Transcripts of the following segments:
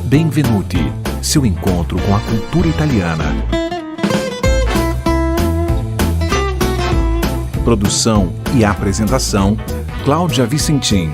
Benvenuti, seu encontro com a cultura italiana. Produção e apresentação, Cláudia Vicentim.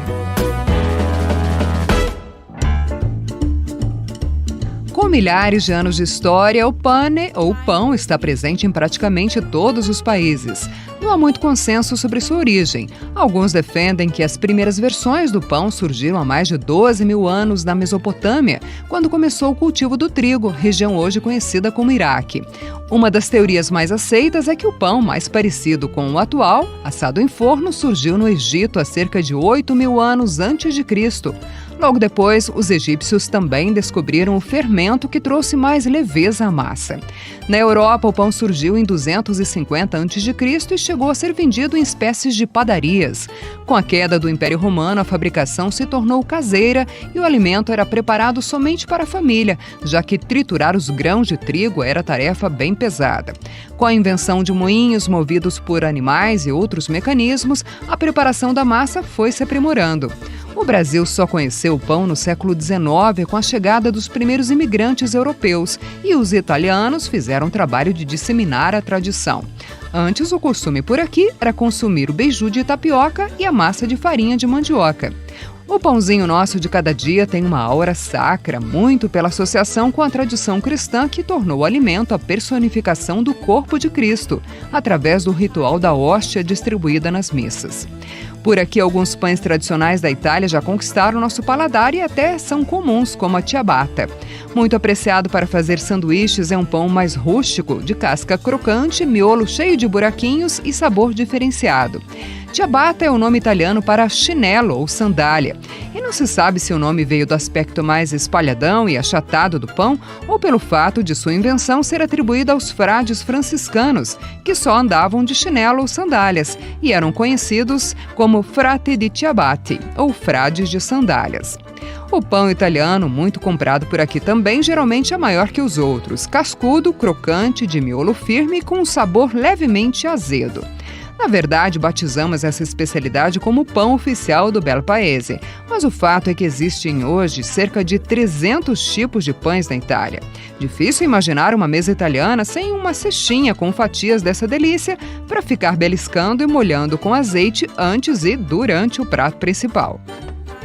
Com milhares de anos de história, o pane, ou pão, está presente em praticamente todos os países. Não há muito consenso sobre sua origem. Alguns defendem que as primeiras versões do pão surgiram há mais de 12 mil anos na Mesopotâmia, quando começou o cultivo do trigo, região hoje conhecida como Iraque. Uma das teorias mais aceitas é que o pão, mais parecido com o atual, assado em forno, surgiu no Egito há cerca de 8 mil anos antes de Cristo. Logo depois, os egípcios também descobriram o fermento que trouxe mais leveza à massa. Na Europa, o pão surgiu em 250 a.C. e chegou a ser vendido em espécies de padarias. Com a queda do Império Romano, a fabricação se tornou caseira e o alimento era preparado somente para a família, já que triturar os grãos de trigo era tarefa bem pesada. Com a invenção de moinhos movidos por animais e outros mecanismos, a preparação da massa foi se aprimorando. O Brasil só conheceu o pão no século XIX com a chegada dos primeiros imigrantes europeus e os italianos fizeram o trabalho de disseminar a tradição. Antes, o costume por aqui era consumir o beiju de tapioca e a massa de farinha de mandioca. O pãozinho nosso de cada dia tem uma aura sacra, muito pela associação com a tradição cristã que tornou o alimento a personificação do corpo de Cristo, através do ritual da hóstia distribuída nas missas. Por aqui, alguns pães tradicionais da Itália já conquistaram nosso paladar e até são comuns, como a ciabatta. Muito apreciado para fazer sanduíches, é um pão mais rústico, de casca crocante, miolo cheio de buraquinhos e sabor diferenciado. Ciabatta é o nome italiano para chinelo ou sandália. E não se sabe se o nome veio do aspecto mais espalhadão e achatado do pão ou pelo fato de sua invenção ser atribuída aos frades franciscanos, que só andavam de chinelo ou sandálias e eram conhecidos como frati di ciabatte, ou frades de sandálias. O pão italiano, muito comprado por aqui também, geralmente é maior que os outros, cascudo, crocante, de miolo firme e com um sabor levemente azedo. Na verdade, batizamos essa especialidade como o pão oficial do Bel Paese, mas o fato é que existem hoje cerca de 300 tipos de pães na Itália. Difícil imaginar uma mesa italiana sem uma cestinha com fatias dessa delícia para ficar beliscando e molhando com azeite antes e durante o prato principal.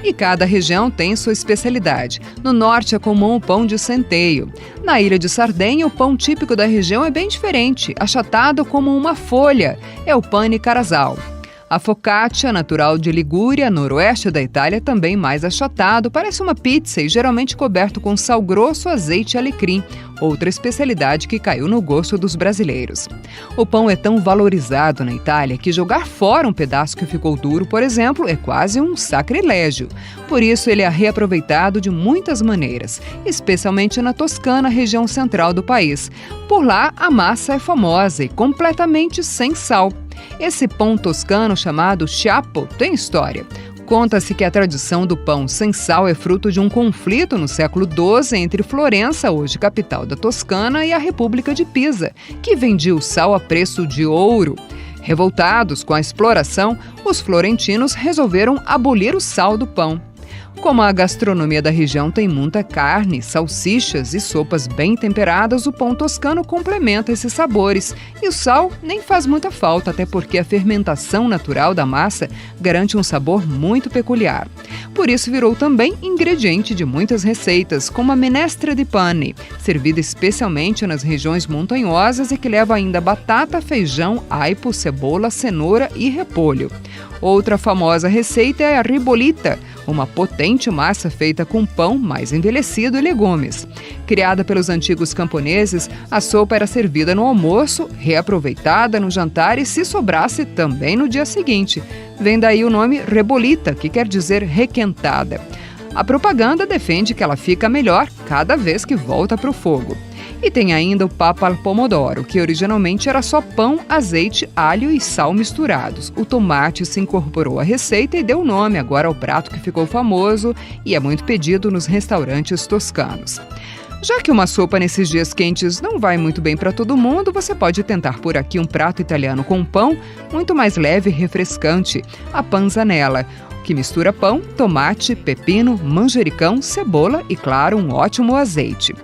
E cada região tem sua especialidade. No norte é comum o pão de centeio. Na ilha de Sardenha, o pão típico da região é bem diferente, achatado como uma folha. É o pane carazal. A focaccia, natural de Ligúria, noroeste da Itália, também mais achatado, parece uma pizza e geralmente coberto com sal grosso, azeite e alecrim, outra especialidade que caiu no gosto dos brasileiros. O pão é tão valorizado na Itália que jogar fora um pedaço que ficou duro, por exemplo, é quase um sacrilégio. Por isso, ele é reaproveitado de muitas maneiras, especialmente na Toscana, região central do país. Por lá, a massa é famosa e completamente sem sal. Esse pão toscano chamado Chiappo tem história. Conta-se que a tradição do pão sem sal é fruto de um conflito no século XII entre Florença, hoje capital da Toscana, e a República de Pisa, que vendia o sal a preço de ouro. Revoltados com a exploração, os florentinos resolveram abolir o sal do pão. Como a gastronomia da região tem muita carne, salsichas e sopas bem temperadas, o pão toscano complementa esses sabores. E o sal nem faz muita falta, até porque a fermentação natural da massa garante um sabor muito peculiar. Por isso virou também ingrediente de muitas receitas, como a minestra di pane, servida especialmente nas regiões montanhosas e que leva ainda batata, feijão, aipo, cebola, cenoura e repolho. Outra famosa receita é a ribollita, uma potente massa feita com pão mais envelhecido e legumes. Criada pelos antigos camponeses, a sopa era servida no almoço, reaproveitada no jantar e, se sobrasse, também no dia seguinte. Vem daí o nome ribollita, que quer dizer requentada. A propaganda defende que ela fica melhor cada vez que volta para o fogo. E tem ainda o papa al pomodoro, que originalmente era só pão, azeite, alho e sal misturados. O tomate se incorporou à receita e deu nome agora ao prato que ficou famoso e é muito pedido nos restaurantes toscanos. Já que uma sopa nesses dias quentes não vai muito bem para todo mundo, você pode tentar por aqui um prato italiano com pão muito mais leve e refrescante, a panzanella. que mistura pão, tomate, pepino, manjericão, cebola e, claro, um ótimo azeite.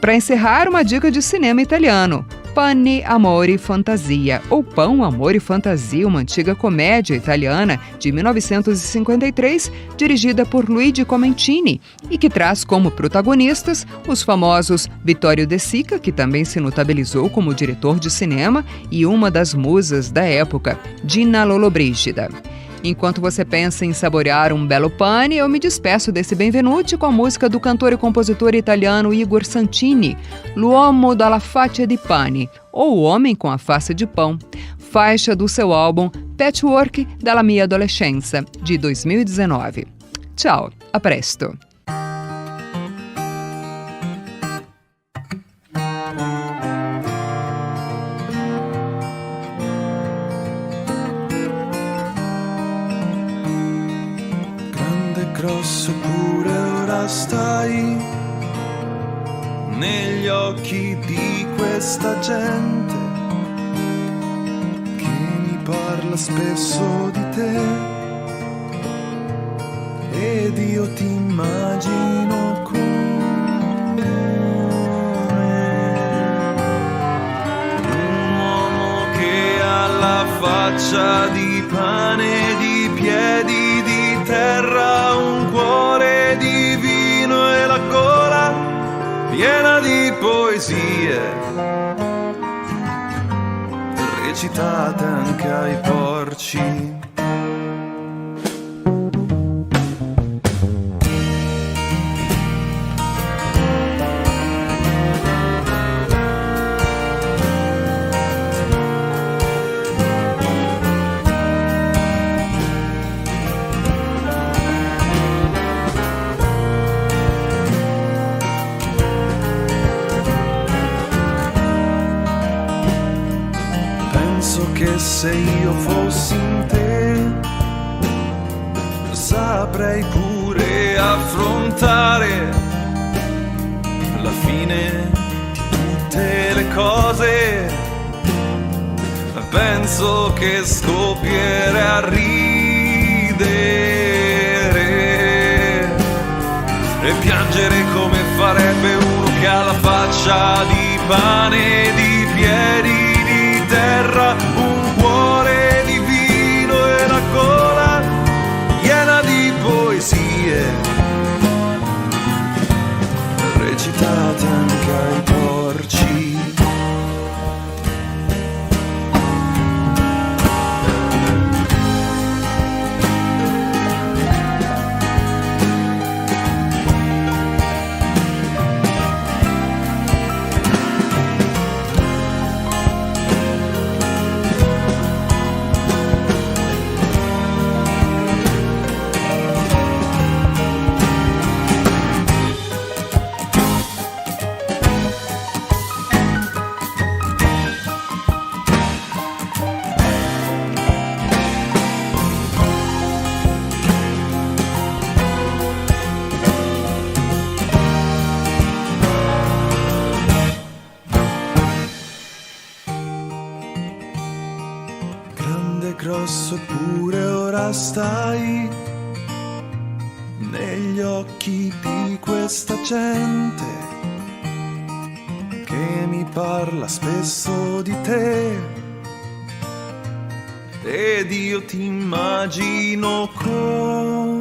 Para encerrar, uma dica de cinema italiano: Pane, Amore, Fantasia, ou Pão, Amor e Fantasia, uma antiga comédia italiana de 1953, dirigida por Luigi Comencini, e que traz como protagonistas os famosos Vittorio De Sica, que também se notabilizou como diretor de cinema, e uma das musas da época, Gina Lollobrigida. Enquanto você pensa em saborear um belo pane, eu me despeço desse Benvenuti com a música do cantor e compositor italiano Igor Santini, L'uomo dalla faccia di pane, ou O Homem com a Face de Pão, faixa do seu álbum Patchwork della mia adolescenza, de 2019. Tchau, a presto! Grosso eppure ora stai negli occhi di questa gente che mi parla spesso di te ed io ti immagino come un uomo che ha la faccia di pane, di piedi di terra, un cuore di vino e la gola piena di poesie recitate anche ai porci. Che se io fossi in te saprei pure affrontare la fine di tutte le cose. Penso che scoppierei a ridere e piangere come farebbe uno che ha la faccia di pane, di piedi di terra, un cuore di vino e la gola piena di poesie recitate anche ai porci. Grosso eppure ora stai negli occhi di questa gente che mi parla spesso di te ed io ti immagino come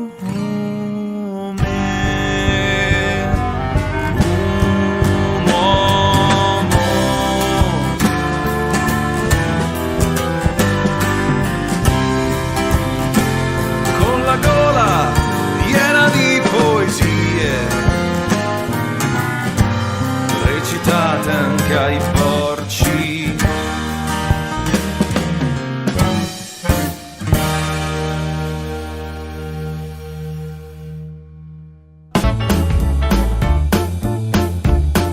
recitate anche ai porci.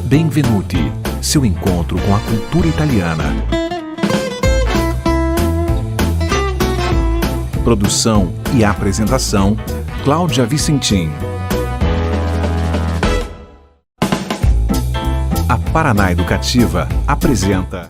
Benvenuti, seu encontro com a cultura italiana. Produção e apresentação, Cláudia Vicentim. A Paraná Educativa apresenta